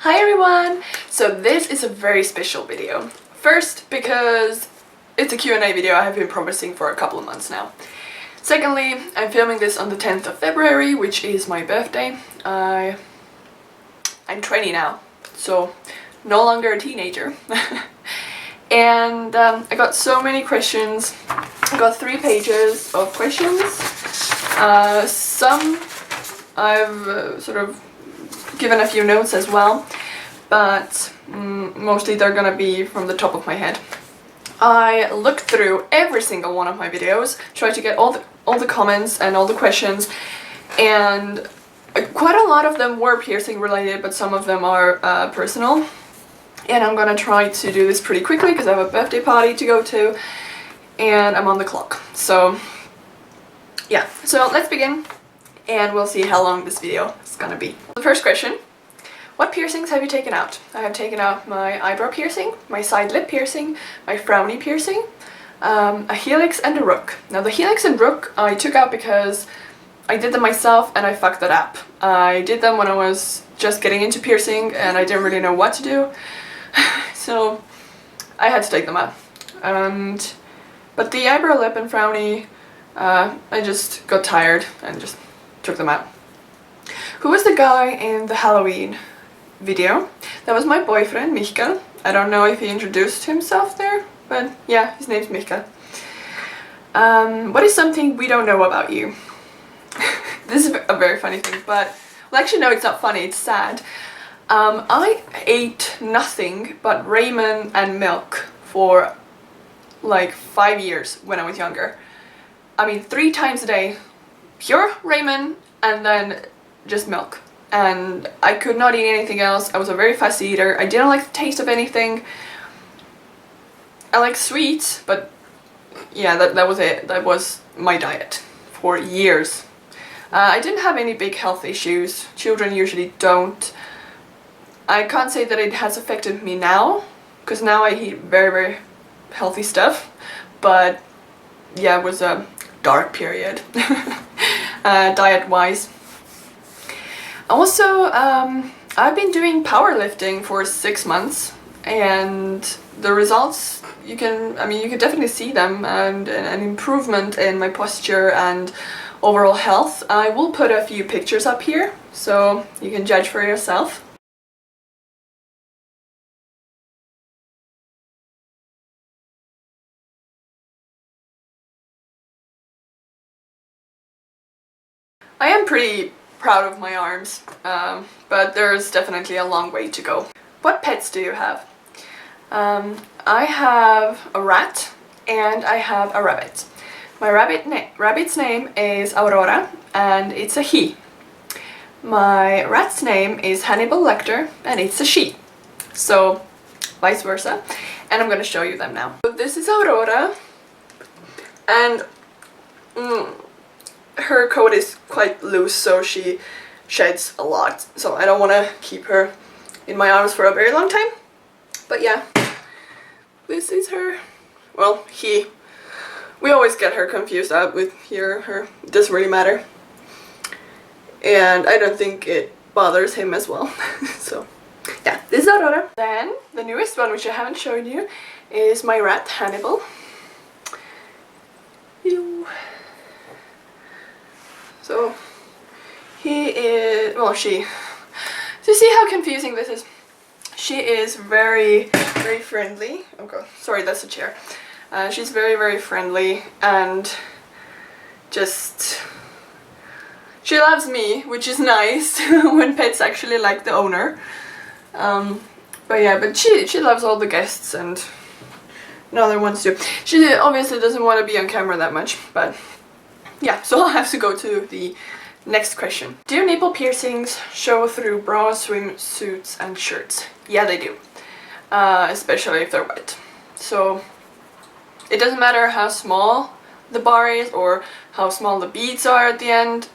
Hi everyone! So this is a very special video. First, because it's a Q&A video I have been promising for a couple of months now. Secondly, I'm filming this on the 10th of February, which is my birthday. I'm 20 now, so no longer a teenager. And I got so many questions. I got 3 pages of questions. Some I've sort of given a few notes as well, but mostly they're gonna be from the top of my head. I looked through every single one of my videos, tried to get all the comments and all the questions, and quite a lot of them were piercing related, but some of them are personal. And I'm gonna try to do this pretty quickly because I have a birthday party to go to and I'm on the clock. So yeah, so let's begin and we'll see how long this video is gonna be. The first question: what piercings have you taken out? I have taken out my eyebrow piercing, my side lip piercing, my frowny piercing, a helix and a rook. Now the helix and rook I took out because I did them myself and I fucked that up. I did them when I was just getting into piercing and I didn't really know what to do. So I had to take them out. But the eyebrow, lip and frowny, I just got tired and just took them out. Who was the guy in the Halloween video? That was my boyfriend, Michael. I don't know if he introduced himself there, but yeah, his name's Michael. What is something we don't know about you? This is a very funny thing, but, well, actually no, it's not funny, it's sad. I ate nothing but ramen and milk for like 5 years when I was younger. I mean, 3 times a day, pure ramen and then just milk. And I could not eat anything else. I was a very fussy eater. I didn't like the taste of anything. I like sweets, but yeah, that was it. That was my diet for years. I didn't have any big health issues. Children usually don't. I can't say that it has affected me now, because now I eat very, very healthy stuff. But yeah, it was a dark period, diet-wise. Also, I've been doing powerlifting for 6 months, and the results, you can definitely see them, and an improvement in my posture and overall health. I will put a few pictures up here, so you can judge for yourself. I am pretty proud of my arms, but there's definitely a long way to go. What pets do you have? I have a rat and I have a rabbit. My rabbit's name is Aurora and it's a he. My rat's name is Hannibal Lecter and it's a she. So vice versa. And I'm gonna show you them now. So this is Aurora, and her coat is quite loose, so she sheds a lot. So I don't want to keep her in my arms for a very long time. But yeah, this is her. Well, he. We always get her confused out with here, her. It doesn't really matter. And I don't think it bothers him as well. So yeah, this is Aurora. Then the newest one, which I haven't shown you, is my rat Hannibal. So he is, well, she, so you see how confusing this is? She is very, very friendly. Oh god, sorry, that's a chair. She's very, very friendly and just, she loves me, which is nice when pets actually like the owner. But yeah, but she loves all the guests and no other ones too. She obviously doesn't want to be on camera that much, but yeah, so I'll have to go to the next question. Do nipple piercings show through bras, swimsuits and shirts? Yeah, they do. Especially if they're wet. So it doesn't matter how small the bar is or how small the beads are at the end.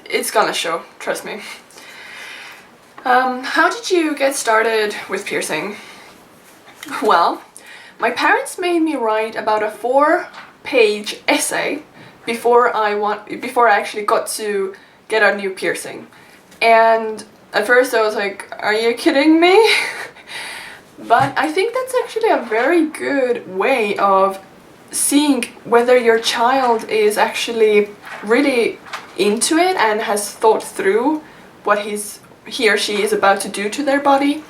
It's gonna show, trust me. How did you get started with piercing? Well, my parents made me write about a 4-page essay before I actually got to get a new piercing. And at first I was like, are you kidding me? But I think that's actually a very good way of seeing whether your child is actually really into it and has thought through what he or she is about to do to their body.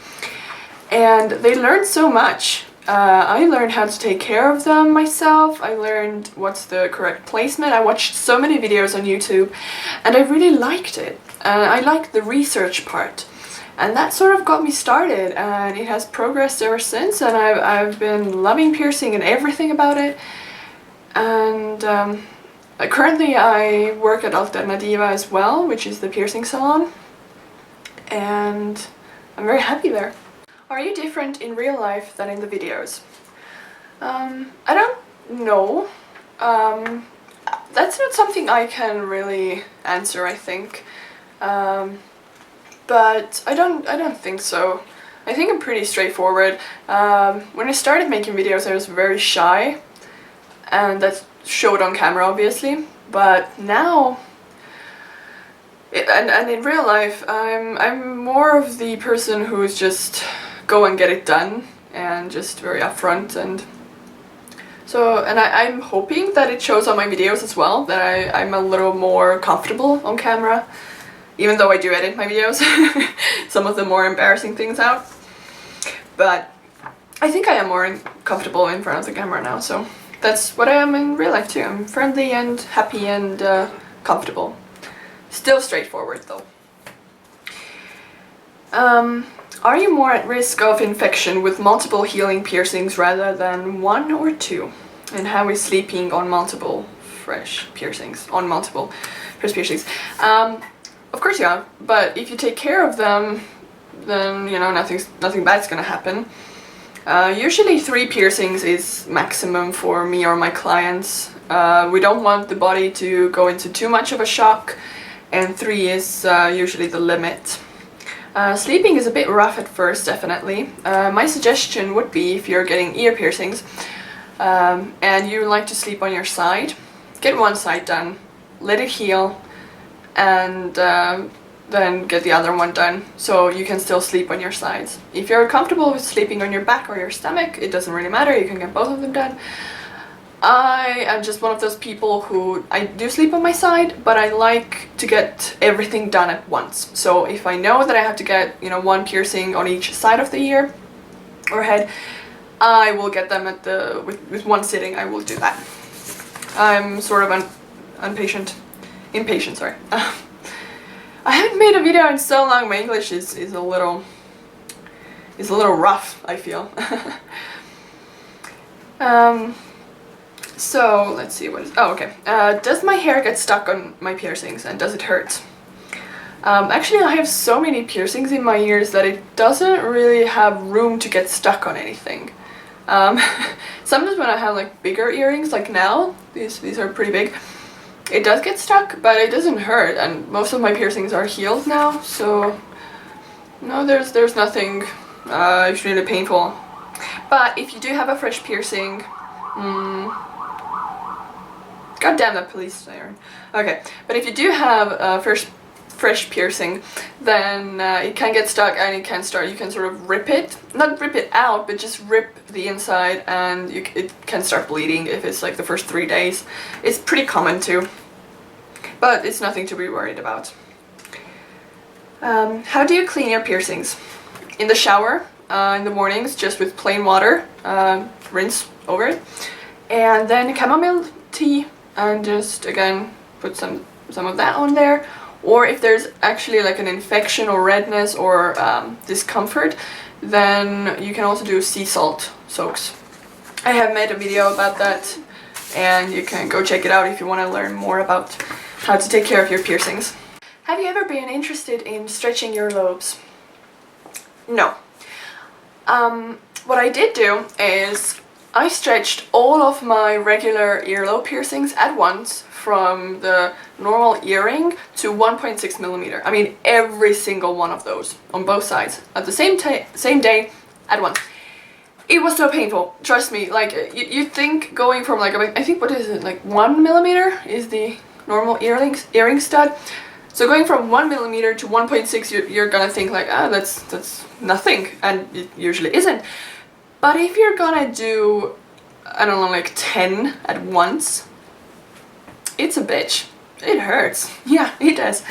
And they learn so much. I learned how to take care of them myself. I learned what's the correct placement. I watched so many videos on YouTube and I really liked it. I liked the research part. And that sort of got me started, and it has progressed ever since, and I've been loving piercing and everything about it. And currently I work at Alternativa as well, which is the piercing salon, and I'm very happy there. Are you different in real life than in the videos? I don't know. That's not something I can really answer, I think. But I don't think so. I think I'm pretty straightforward. When I started making videos I was very shy, and that showed on camera obviously, but now and in real life I'm more of the person who's just go and get it done and just very upfront, and so I'm hoping that it shows on my videos as well, that I'm a little more comfortable on camera. Even though I do edit my videos, some of the more embarrassing things out. But I think I am more comfortable in front of the camera now, so that's what I am in real life too. I'm friendly and happy and comfortable. Still straightforward though. Are you more at risk of infection with multiple healing piercings rather than 1 or 2? And how is sleeping on multiple fresh piercings? Of course, yeah, but if you take care of them, then, you know, nothing bad's gonna happen. Usually 3 piercings is maximum for me or my clients. We don't want the body to go into too much of a shock, and 3 is usually the limit. Sleeping is a bit rough at first, definitely. My suggestion would be, if you're getting ear piercings and you like to sleep on your side, get one side done, let it heal, and then get the other one done, so you can still sleep on your sides. If you're comfortable with sleeping on your back or your stomach, it doesn't really matter, you can get both of them done. I am just one of those people who, I do sleep on my side, but I like to get everything done at once. So if I know that I have to get, you know, 1 piercing on each side of the ear or head, I will get them at with one sitting. I will do that. I'm sort of impatient, sorry. I haven't made a video in so long. My English is a little rough, I feel. So let's see what is. Oh, okay. Does my hair get stuck on my piercings, and does it hurt? Actually, I have so many piercings in my ears that it doesn't really have room to get stuck on anything. Sometimes when I have like bigger earrings, like now, these are pretty big, it does get stuck, but it doesn't hurt, and most of my piercings are healed now, so no, there's nothing extremely painful. But if you do have a fresh piercing, god damn that police siren. Okay, but if you do have a fresh piercing, then it can get stuck, and it can start, you can sort of rip it, not rip it out, but just rip the inside, and it can start bleeding if it's like the first 3 days. It's pretty common too, but it's nothing to be worried about. How do you clean your piercings? In the shower, in the mornings, just with plain water, rinse over it, and then chamomile tea, and just again put some of that on there. Or if there's actually like an infection or redness or discomfort, then you can also do sea salt soaks. I have made a video about that, and you can go check it out if you want to learn more about how to take care of your piercings. Have you ever been interested in stretching your lobes? No. What I did do is I stretched all of my regular earlobe piercings at once, from the normal earring to 1.6 millimeter. I mean, every single one of those on both sides at the same day at once. It was so painful, trust me. Like, you'd think going from like, I think, what is it, like 1 millimeter is the normal earring stud. So going from 1 millimeter to 1.6, you're gonna think like, ah, that's nothing, and it usually isn't. But if you're gonna do, I don't know, like 10 at once, it's a bitch. It hurts. Yeah, it does.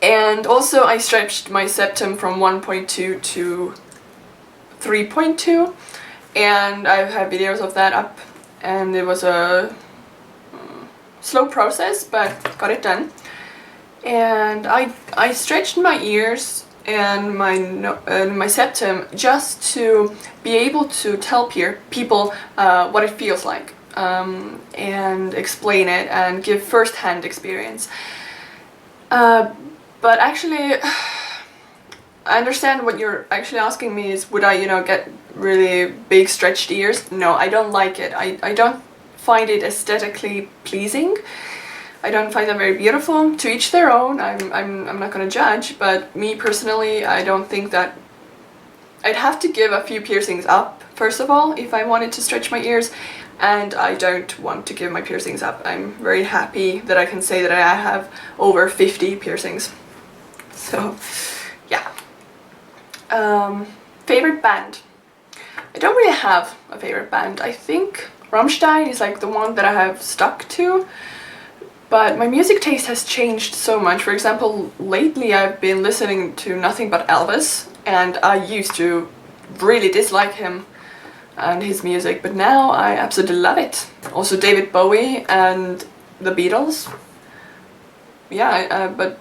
And also I stretched my septum from 1.2 to 3.2, and I've had videos of that up, and it was a slow process, but got it done. And I stretched my ears and my septum just to be able to tell people what it feels like, and explain it and give first-hand experience. But actually, I understand what you're actually asking me is, would I, you know, get really big stretched ears? No, I don't like it. I don't find it aesthetically pleasing. I don't find them very beautiful. To each their own. I'm not gonna judge, but me personally, I don't think that. I'd have to give a few piercings up, first of all, if I wanted to stretch my ears, and I don't want to give my piercings up. I'm very happy that I can say that I have over 50 piercings. So, yeah. Favorite band? I don't really have a favorite band. I think Rammstein is like the one that I have stuck to, but my music taste has changed so much. For example, lately I've been listening to nothing but Elvis, and I used to really dislike him and his music, but now I absolutely love it. Also David Bowie and the Beatles. Yeah, but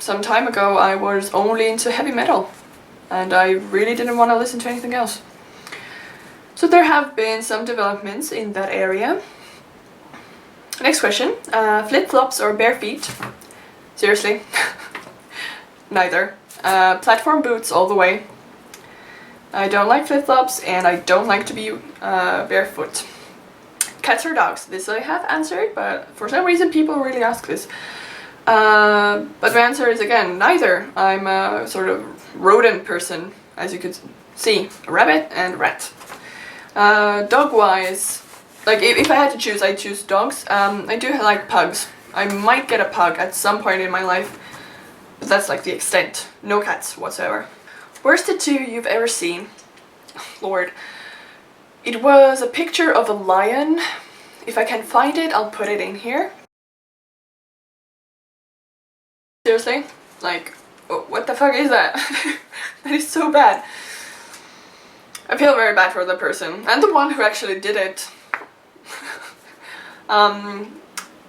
some time ago I was only into heavy metal, and I really didn't want to listen to anything else. So there have been some developments in that area. Next question, flip-flops or bare feet? Seriously, neither. Platform boots all the way. I don't like flip-flops, and I don't like to be barefoot. Cats or dogs? This I have answered, but for some reason people really ask this. But my answer is again, neither. I'm a sort of rodent person, as you could see. A rabbit and a rat. Dog-wise, like if I had to choose, I'd choose dogs. I do like pugs. I might get a pug at some point in my life, but that's like the extent. No cats whatsoever. Worst tattoo you've ever seen? Lord. It was a picture of a lion. If I can find it, I'll put it in here. Seriously? Like, what the fuck is that? That is so bad. I feel very bad for the person and the one who actually did it.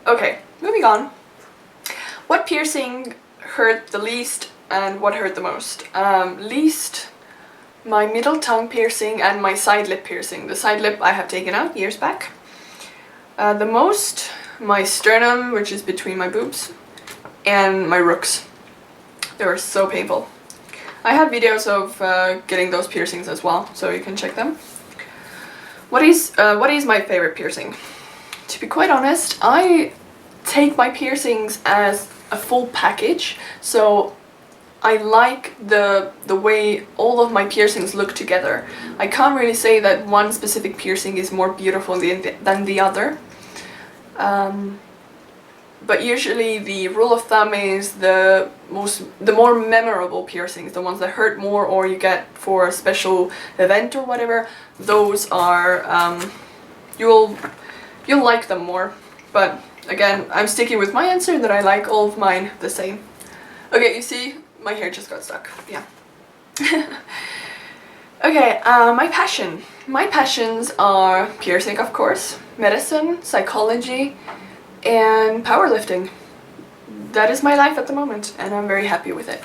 Okay, moving on. What piercing hurt the least and what hurt the most? Least, my middle tongue piercing and my side lip piercing. The side lip I have taken out years back. The most, my sternum, which is between my boobs, and my rooks. They were so painful. I have videos of getting those piercings as well, so you can check them. What is my favorite piercing? To be quite honest, I take my piercings as a full package, so I like the way all of my piercings look together. I can't really say that one specific piercing is more beautiful than the other. But usually the rule of thumb is the more memorable piercings, the ones that hurt more or you get for a special event or whatever, those are, you'll like them more. But again, I'm sticking with my answer that I like all of mine the same. Okay, you see, my hair just got stuck, yeah. Okay, my passion. My passions are piercing, of course, medicine, psychology, and powerlifting. That is my life at the moment, and I'm very happy with it.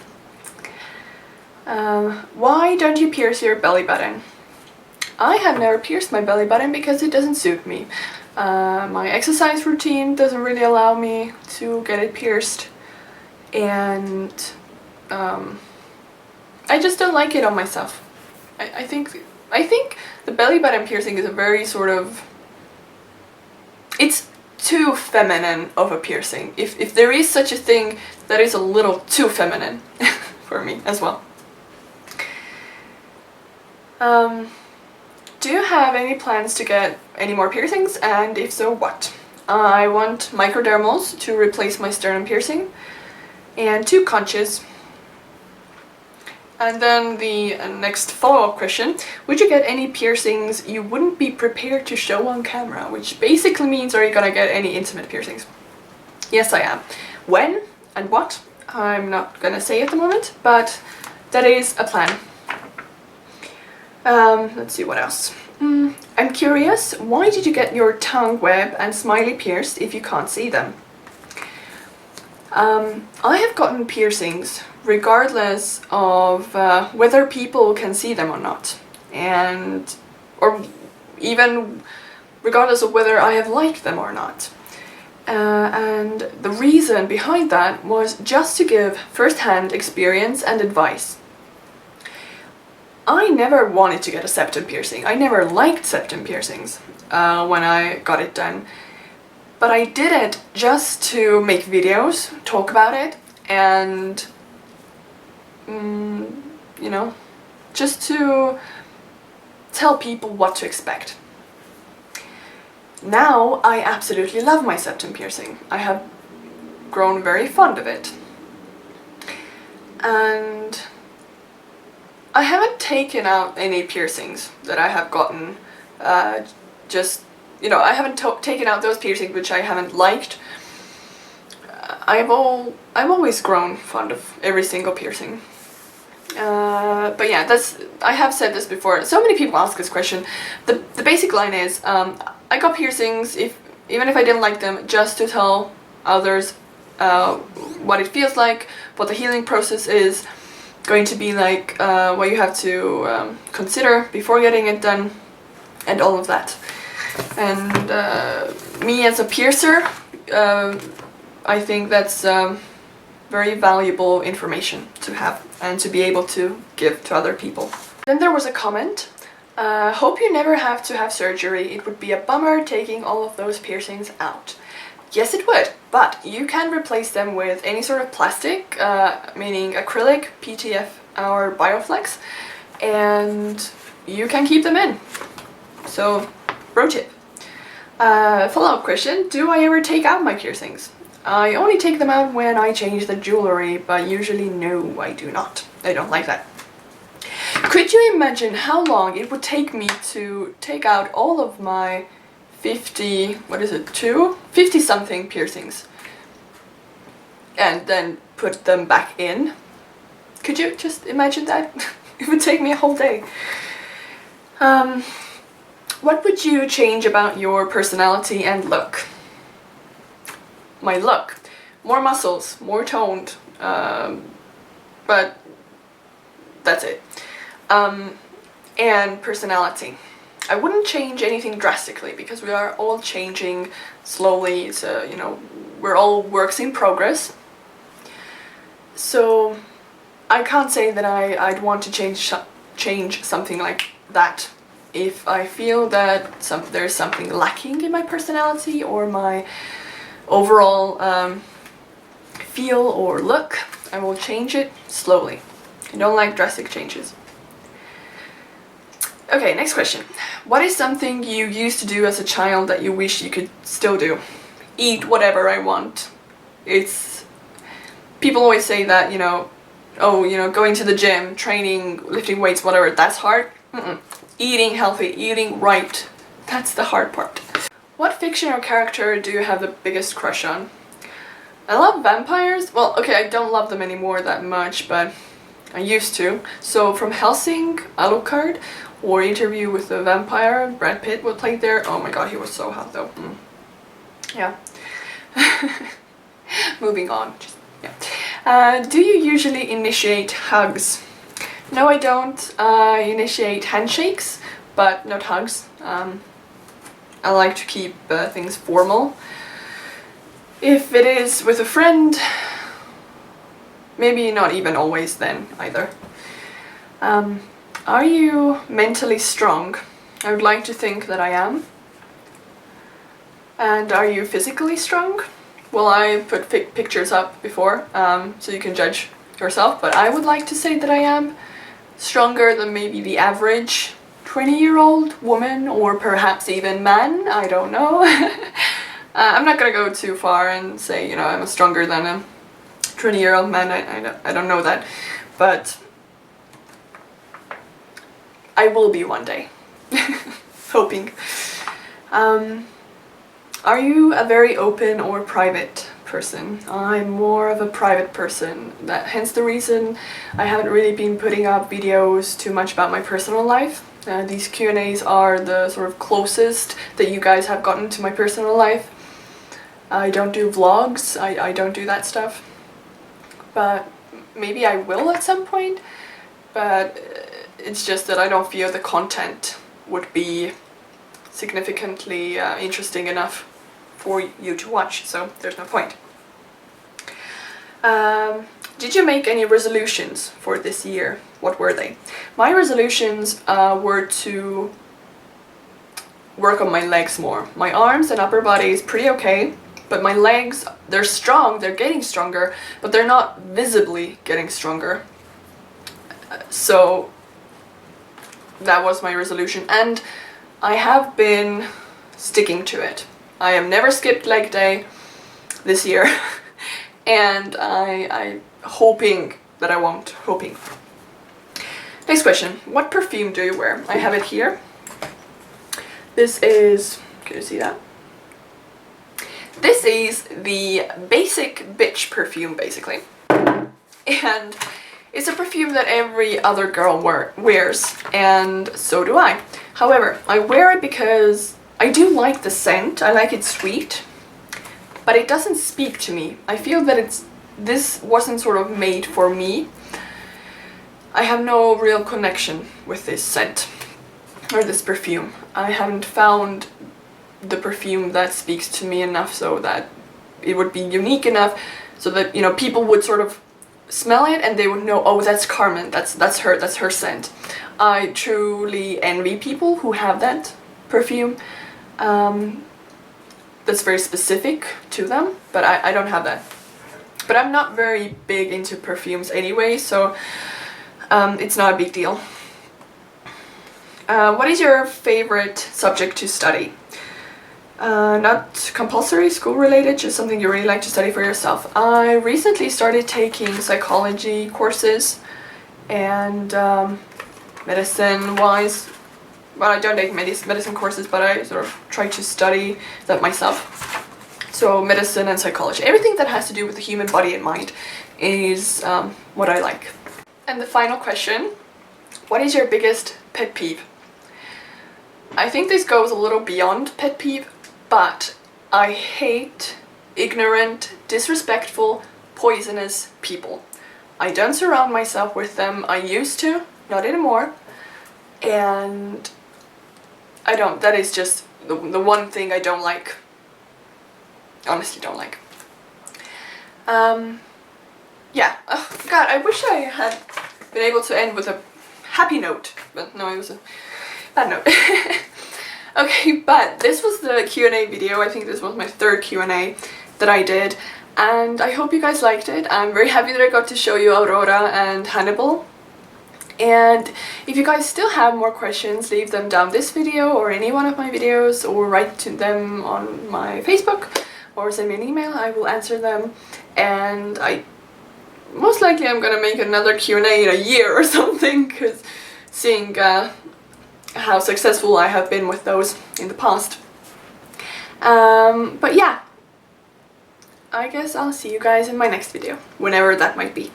Why don't you pierce your belly button? I have never pierced my belly button because it doesn't suit me. My exercise routine doesn't really allow me to get it pierced, and I just don't like it on myself. I think the belly button piercing is a very sort of, it's too feminine of a piercing. If there is such a thing, that is a little too feminine for me as well. Do you have any plans to get any more piercings, and if so, what? I want microdermals to replace my sternum piercing, and 2 conches. And then the next follow-up question, would you get any piercings you wouldn't be prepared to show on camera? Which basically means, are you gonna get any intimate piercings? Yes, I am. When and what? I'm not gonna say at the moment, but that is a plan. Let's see what else. I'm curious, why did you get your tongue, web and smiley pierced if you can't see them? I have gotten piercings regardless of whether people can see them or not, or even regardless of whether I have liked them or not. And the reason behind that was just to give first-hand experience and advice. I never wanted to get a septum piercing. I never liked septum piercings when I got it done. But I did it just to make videos, talk about it, and you know, just to tell people what to expect. Now I absolutely love my septum piercing. I have grown very fond of it. And I haven't taken out any piercings that I have gotten, I haven't taken out those piercings which I haven't liked. I've always grown fond of every single piercing. But yeah, I have said this before. So many people ask this question. The basic line is, I got piercings even if I didn't like them, just to tell others what it feels like, what the healing process is going to be like, what you have to consider before getting it done, and all of that. And me as a piercer, I think that's very valuable information to have and to be able to give to other people. Then there was a comment, hope you never have to have surgery. It would be a bummer taking all of those piercings out. Yes, it would, but you can replace them with any sort of plastic, meaning acrylic, PTF or Bioflex, and you can keep them in. So, pro tip. Follow-up question, do I ever take out my piercings? I only take them out when I change the jewelry, but usually no, I do not. I don't like that. Could you imagine how long it would take me to take out all of my 50 something piercings and then put them back in? Could you just imagine that? It would take me a whole day. What would you change about your personality and look? My look. More muscles, more toned, but that's it. And personality. I wouldn't change anything drastically because we are all changing slowly. So, we're all works in progress. So I can't say that I'd want to change something like that. If I feel that there's something lacking in my personality or my overall feel or look, I will change it slowly. I don't like drastic changes. Okay, next question. What is something you used to do as a child that you wish you could still do? Eat whatever I want. People always say that, going to the gym, training, lifting weights, whatever, that's hard. Eating healthy, eating right, that's the hard part. What fictional character do you have the biggest crush on? I love vampires. Well, okay, I don't love them anymore that much, but I used to. So from Helsing, Alucard, or Interview with the Vampire, Brad Pitt was played there. Oh my god, he was so hot though. Yeah. Moving on. Do you usually initiate hugs? No, I don't. I initiate handshakes, but not hugs. I like to keep things formal. If it is with a friend, maybe not even always then either. Are you mentally strong? I would like to think that I am. And are you physically strong? Well, I put pictures up before, so you can judge yourself, but I would like to say that I am stronger than maybe the average 20-year-old woman, or perhaps even man, I don't know. I'm not gonna go too far and say, you know, I'm stronger than a 20-year-old man. I don't know that, but I will be one day. Hoping. Are you a very open or private person? I'm more of a private person. Hence the reason I haven't really been putting up videos too much about my personal life. These Q&As are the sort of closest that you guys have gotten to my personal life. I don't do vlogs, I don't do that stuff. But maybe I will at some point, but it's just that I don't feel the content would be significantly interesting enough for you to watch, so there's no point. Did you make any resolutions for this year? What were they? My resolutions were to work on my legs more. My arms and upper body is pretty okay, but my legs, they're strong, they're getting stronger, but they're not visibly getting stronger. So that was my resolution, and I have been sticking to it. I have never skipped leg day this year, and I'm hoping that I won't. Hoping. Next question. What perfume do you wear? I have it here. This is, can you see that? This is the basic bitch perfume, basically. And it's a perfume that every other girl wears, and so do I. However, I wear it because I do like the scent. I like it sweet, but it doesn't speak to me. I feel that this wasn't sort of made for me. I have no real connection with this scent or this perfume. I haven't found the perfume that speaks to me enough so that it would be unique enough so that, you know, people would sort of smell it and they would know, oh, that's Carmen, that's her scent. I truly envy people who have that perfume that's very specific to them, but I don't have that. But I'm not very big into perfumes anyway, so it's not a big deal. What is your favorite subject to study? Not compulsory, school related, just something you really like to study for yourself. I recently started taking psychology courses and medicine wise. Well, I don't take medicine courses, but I sort of try to study that myself. So medicine and psychology, everything that has to do with the human body and mind is what I like. And the final question, what is your biggest pet peeve? I think this goes a little beyond pet peeve, but I hate ignorant, disrespectful, poisonous people. I don't surround myself with them. I used to, not anymore. And I don't, that is just the one thing I don't like. Honestly don't like. Yeah, oh god, I wish I had been able to end with a happy note, but no, it was a bad note. Okay, but this was the Q&A video. I think this was my third Q&A that I did, and I hope you guys liked it. I'm very happy that I got to show you Aurora and Hannibal. And if you guys still have more questions, leave them down this video or any one of my videos, or write to them on my Facebook or send me an email. I will answer them, and most likely I'm gonna make another Q&A in a year or something, because seeing how successful I have been with those in the past. But yeah, I guess I'll see you guys in my next video, whenever that might be.